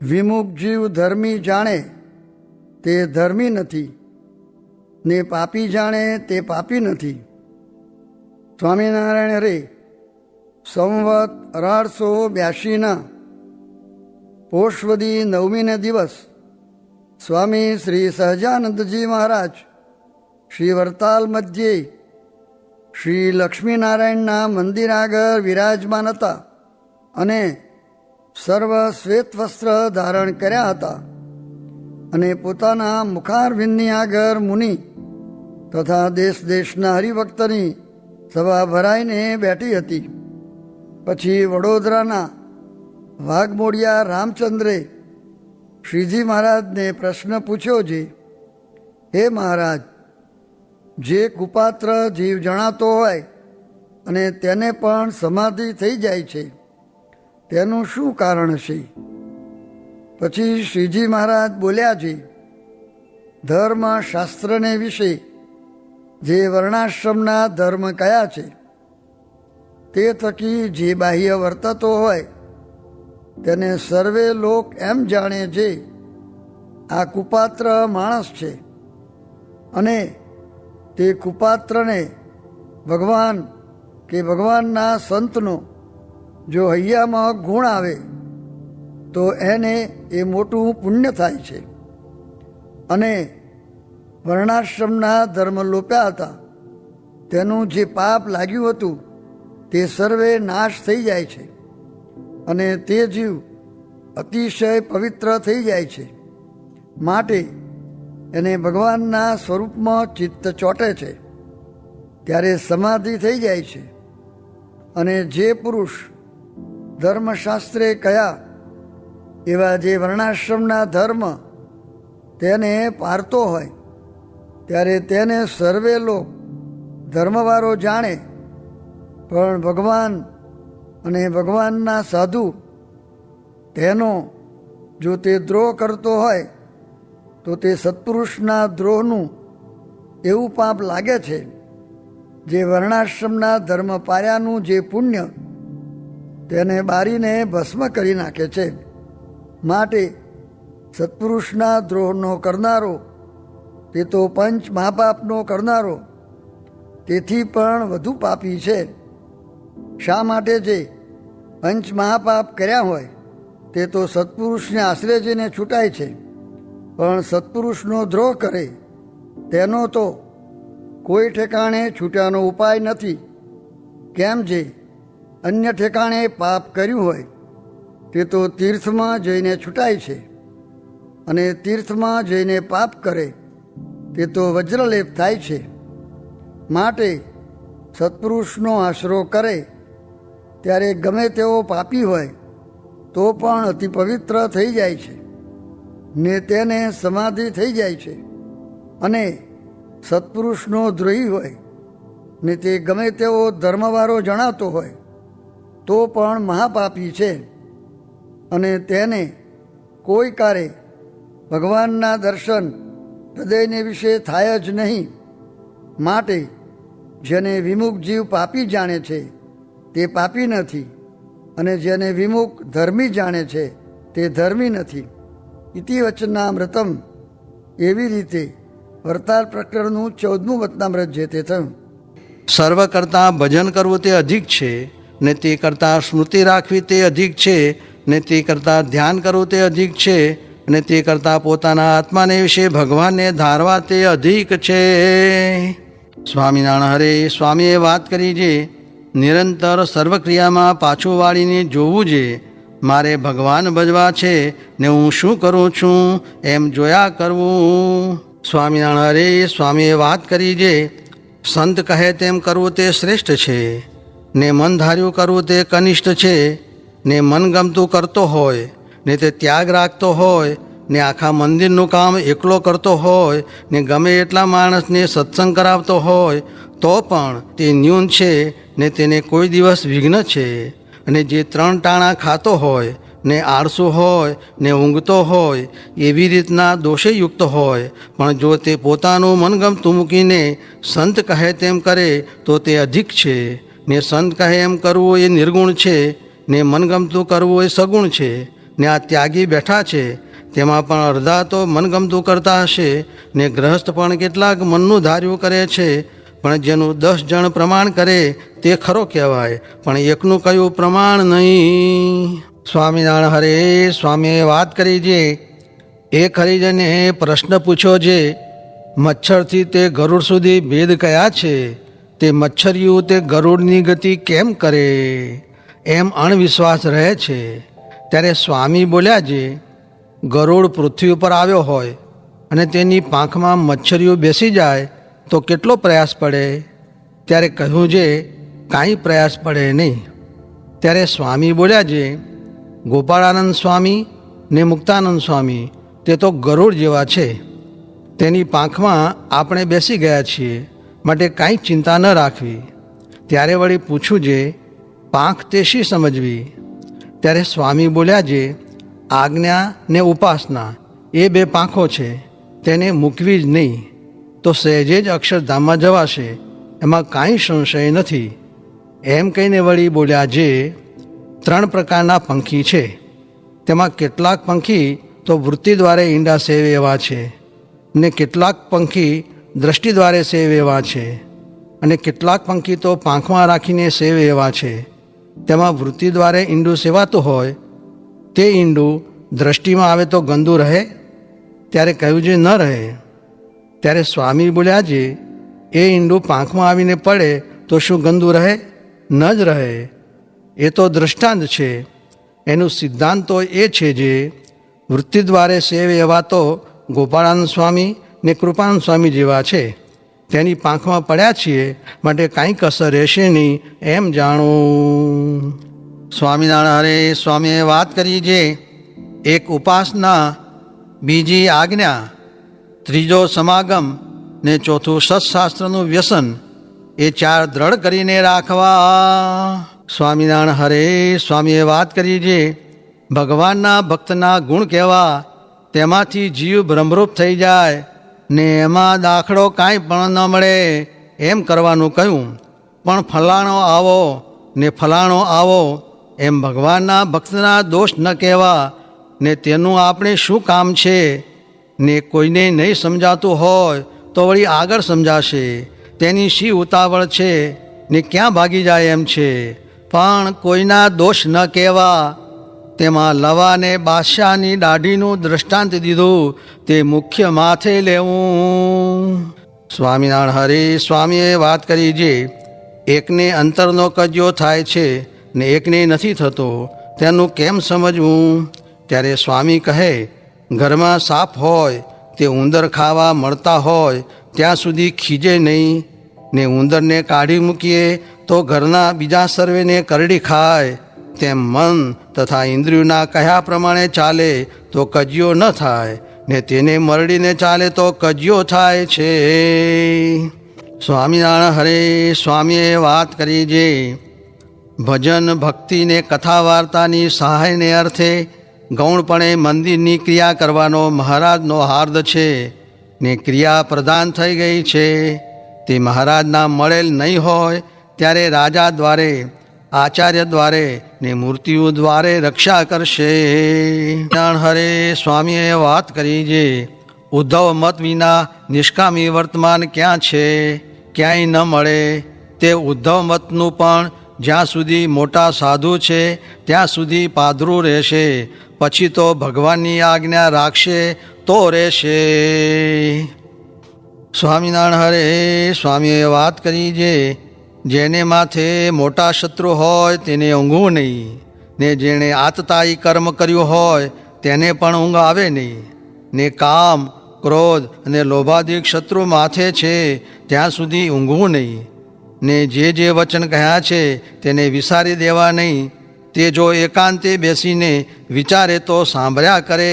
વિમુખ જીવ ધર્મી જાણે તે ધર્મી નથી, ને પાપી જાણે તે પાપી નથી. સ્વામિનારાયણ હરે સંવત 1882 પોષવદી 9મીને દિવસ સ્વામી શ્રી સહજાનંદજી મહારાજ શ્રી વરતાલ મધ્યે શ્રી લક્ષ્મીનારાયણના મંદિર આગળ વિરાજમાન હતા અને સર્વ શ્વેત વસ્ત્ર ધારણ કર્યા હતા અને પોતાના મુખારવિંદની આગળ મુનિ તથા દેશ દેશના હરિભક્તની સભા ભરાઈને બેઠી હતી. પછી વડોદરાના વાઘમોડિયા રામચંદ્રે શ્રીજી મહારાજને પ્રશ્ન પૂછ્યો છે, હે મહારાજ, જે કુપાત્ર જીવ જણાતો હોય અને તેને પણ સમાધિ થઈ જાય છે તેનું શું કારણ છે? પછી શ્રીજી મહારાજ બોલ્યા છે, ધર્મ શાસ્ત્રને વિશે જે વર્ણાશ્રમના ધર્મ કયા છે તે થકી જે બાહ્ય વર્તતો હોય તેને સર્વે લોક એમ જાણે છે આ કુપાત્ર માણસ છે, અને તે કુપાત્રને ભગવાન કે ભગવાનના સંતનો જો હૈયામાં ગુણ આવે તો એને એ મોટું પુણ્ય થાય છે. અને વર્ણાશ્રમના ધર્મ લોપ્યા હતા તેનું જે પાપ લાગ્યું હતું તે સર્વે નાશ થઈ જાય છે અને તે જીવ અતિશય પવિત્ર થઈ જાય છે. માટે એને ભગવાનના સ્વરૂપમાં ચિત્ત ચોંટે છે ત્યારે સમાધિ થઈ જાય છે. અને જે પુરુષ ધર્મશાસ્ત્રે કયા એવા જે વર્ણાશ્રમના ધર્મ તેને પારતો હોય ત્યારે તેને સર્વે લોક ધર્મવાળો જાણે, પણ ભગવાન અને ભગવાનના સાધુ તેનો જો તે દ્રોહ કરતો હોય તો તે સત્પુરુષના દ્રોહનું એવું પાપ લાગે છે જે વર્ણાશ્રમના ધર્મ પાર્યાનું જે પુણ્ય તેને બારીને ભસ્મ કરી નાખે છે. માટે સત્પુરુષના દ્રોહનો કરનારો તે તો પંચ મહાપાપનો કરનારો તેથી પણ વધુ પાપી છે. શા માટે? જે પંચ મહાપાપ કર્યા હોય તે તો સત્પુરુષને આશરે જઈને છૂટાય છે, પણ સત્પુરુષનો દ્રોહ કરે તેનો તો કોઈ ઠેકાણે છૂટ્યાનો ઉપાય નથી. કેમ? જે અન્ય ઠેકાણે પાપ કર્યું હોય તે તો તીર્થમાં જઈને છૂટાય છે, અને તીર્થમાં જઈને પાપ કરે તે તો વજ્રલેપ થાય છે. માટે સત્પુરુષનો આશરો કરે ત્યારે ગમે તેવો પાપી હોય તો પણ અતિ પવિત્ર થઈ જાય છે ને તેને સમાધિ થઈ જાય છે. અને સત્પુરુષનો દ્રોહી હોય ને તે ગમે તેવો ધર્મવાળો જણાતો હોય તો પણ મહાપાપી છે, અને તેને કોઈ કારે ભગવાનના દર્શન હૃદયને વિશે થાય જ નહીં. માટે જેને વિમુખ જીવ પાપી જાણે છે તે પાપી નથી, અને જેને વિમુખ ધર્મી જાણે છે તે ધર્મી નથી. ઇતિ વચનામૃતમ. એવી રીતે વરતાલ પ્રકરણનું 14મું વચનામૃત જે તે થયું. સર્વ કરતાં ભજન કરવું તે અધિક છે, ને તે કરતાં સ્મૃતિ રાખવી તે અધિક છે, ને તે કરતાં ધ્યાન કરવું તે અધિક છે, અને તે કરતાં પોતાના આત્માને વિશે ભગવાનને ધારવા તે અધિક છે. સ્વામિનારાયણ હરે સ્વામીએ વાત કરી છે, નિરંતર સર્વક્રિયામાં પાછું વાળીને જોવું છે. મારે ભગવાન ભજવા છે ને હું શું કરું છું એમ જોયા કરવું. સ્વામિનારાયણ હરે સ્વામીએ વાત કરી છે, સંત કહે તેમ કરવું તે શ્રેષ્ઠ છે, ને મન ધાર્યું કરવું તે કનિષ્ઠ છે, ને મનગમતું કરતો હોય ને તે ત્યાગ રાખતો હોય ને આખા મંદિરનું કામ એકલો કરતો હોય ને ગમે એટલા માણસને સત્સંગ કરાવતો હોય તો પણ તે ન્યૂન છે ને તેને કોઈ દિવસ વિઘ્ન છે. અને જે 3 ટાણા ખાતો હોય ને આળસુ હોય ને ઊંઘતો હોય એવી રીતના દોષેયુક્ત હોય, પણ જો તે પોતાનું મનગમતું મૂકીને સંત કહે તેમ કરે તો તે અધિક છે, ને સંત કહે એમ કરવું એ નિર્ગુણ છે, ને મનગમતું કરવું એ સગુણ છે. ને આ ત્યાગી બેઠા છે તેમાં પણ અડધા તો મનગમતું કરતા હશે, ને ગ્રહસ્થ પણ કેટલાક મનનું ધાર્યું કરે છે. પણ જેનું 10 જણ પ્રમાણ કરે તે ખરો કહેવાય, પણ એકનું કયું પ્રમાણ નહીં. સ્વામિનારાયણ હરે. સ્વામીએ વાત કરી જે એક હરિજને પ્રશ્ન પૂછ્યો જે મચ્છરથી તે ગરુડ સુધી ભેદ કયા છે, તે મચ્છરિયું તે ગરુડની ગતિ કેમ કરે, એમ અણવિશ્વાસ રહે છે. ત્યારે સ્વામી બોલ્યા જે ગરુડ પૃથ્વી ઉપર આવ્યો હોય અને તેની પાંખમાં મચ્છરિયું બેસી જાય તો કેટલો પ્રયાસ પડે? ત્યારે કહ્યું જે કાંઈ પ્રયાસ પડે નહીં. ત્યારે સ્વામી બોલ્યા જે ગોપાળાનંદ સ્વામી ને મુક્તાનંદ સ્વામી તે તો ગરુડ જેવા છે, તેની પાંખમાં આપણે બેસી ગયા છીએ, માટે કાંઈ ચિંતા ન રાખવી. ત્યારે વળી પૂછું જે પાંખ તે શી સમજવી? ત્યારે સ્વામી બોલ્યા જે આજ્ઞા ને ઉપાસના એ 2 પાંખો છે, તેને મૂકવી જ નહીં તો સહેજે જ અક્ષરધામમાં જવાશે, એમાં કાંઈ સંશય નથી. એમ કહીને વળી બોલ્યા જે 3 પ્રકારના પંખી છે, તેમાં કેટલાક પંખી તો વૃત્તિ દ્વારે ઈંડા સેવે એવા છે, ને કેટલાક પંખી દ્રષ્ટિ દ્વારે સેવે એવા છે, અને કેટલાક પંખી તો પાંખમાં રાખીને સેવે એવા છે. તેમાં વૃત્તિ દ્વારે ઈંડું સેવાતું હોય તે ઈંડું દ્રષ્ટિમાં આવે તો ગંદુ રહે? ત્યારે કહ્યું જે ન રહે. ત્યારે સ્વામી બોલ્યા જે એ ઈંડું પાંખમાં આવીને પડે તો શું ગંદુ રહે? ન જ રહે. એ તો દૃષ્ટાંત છે. એનું સિદ્ધાંત તો એ છે જે વૃત્તિ દ્વારે સેવે એવા તો ગોપાળાનંદ સ્વામી ને કૃપાનંદ સ્વામી જેવા છે, તેની પાંખમાં પડ્યા છીએ, માટે કાંઈ કસર રહેશે નહીં એમ જાણું. સ્વામિનારાયણ હરે. સ્વામીએ વાત કરી જે એક ઉપાસના, બીજી આજ્ઞા, ત્રીજો સમાગમ ને ચોથું સત્શાસ્ત્રનું વ્યસન, એ 4 દ્રઢ કરીને રાખવા. સ્વામિનારાયણ હરે. સ્વામીએ વાત કરી જે ભગવાનના ભક્તના ગુણ કહેવા, તેમાંથી જીવ બ્રહ્મરૂપ થઈ જાય ને એમાં દાખલો કાંઈ પણ ન મળે એમ કરવાનું કહ્યું. પણ ફલાણો આવો ને ફલાણો આવો એમ ભગવાનના ભક્તના દોષ ન કહેવા, ને તેનું આપણે શું કામ છે, ને કોઈને નહીં સમજાતું હોય તો વળી આગળ સમજાશે, તેની શી ઉતાવળ છે ને ક્યાં ભાગી જાય એમ છે. પણ કોઈના દોષ ન કહેવા, તેમાં લવા ને બાદશાહની દાઢીનું દૃષ્ટાંત દીધું, તે મુખ્ય માથે લેવું. સ્વામિનારાયણ હરે. સ્વામીએ વાત કરી જે એકને અંતરનો કજ્યો થાય છે ને એકને નથી થતો, તેનું કેમ સમજવું? ત્યારે સ્વામી કહે ઘરમાં સાપ હોય તે ઉંદર ખાવા મળતા હોય ત્યાં સુધી ખીજે નહીં, ને ઉંદરને કાઢી મૂકીએ તો ઘરના બીજા સર્વેને કરડી ખાય, તેમ મન તથા ઇન્દ્રિયોના કહ્યા પ્રમાણે ચાલે તો કજિયો ન થાય, ને તેને મરડીને ચાલે તો કજિયો થાય છે. સ્વામિનારાયણ હરે. સ્વામીએ વાત કરી જે ભજન ભક્તિ ને કથા વાર્તાની સહાયને અર્થે ગૌણપણે મંદિરની ક્રિયા કરવાનો મહારાજનો હાર્દ છે, ને ક્રિયા પ્રધાન થઈ ગઈ છે, તે મહારાજના મળેલ નહીં હોય ત્યારે રાજા દ્વારે, આચાર્ય દ્વારે ને મૂર્તિઓ દ્વારે રક્ષા કરશે. હરે. સ્વામીએ વાત કરી જે ઉદ્ધવ મત વિના નિષ્કામી વર્તમાન ક્યાં છે, ક્યાંય ન મળે. તે ઉદ્ધવ મતનું પણ જ્યાં સુધી મોટા સાધુ છે ત્યાં સુધી પાધરું રહેશે, પછી તો ભગવાનની આજ્ઞા રાખશે તો રહેશે. સ્વામિનારાયણ હરે. સ્વામીએ વાત કરી જે જેને માથે મોટા શત્રુ હોય તેને ઊંઘવું નહીં, ને જેણે આતતાયી કર્મ કર્યું હોય તેને પણ ઊંઘ આવે નહીં, ને કામ ક્રોધ અને લોભાદિક શત્રુ માથે છે ત્યાં સુધી ઊંઘવું નહીં, ને જે વચન કહ્યા છે તેને વિસારી દેવા નહીં, તે જો એકાંતે બેસીને વિચારે તો સાંભળ્યા કરે.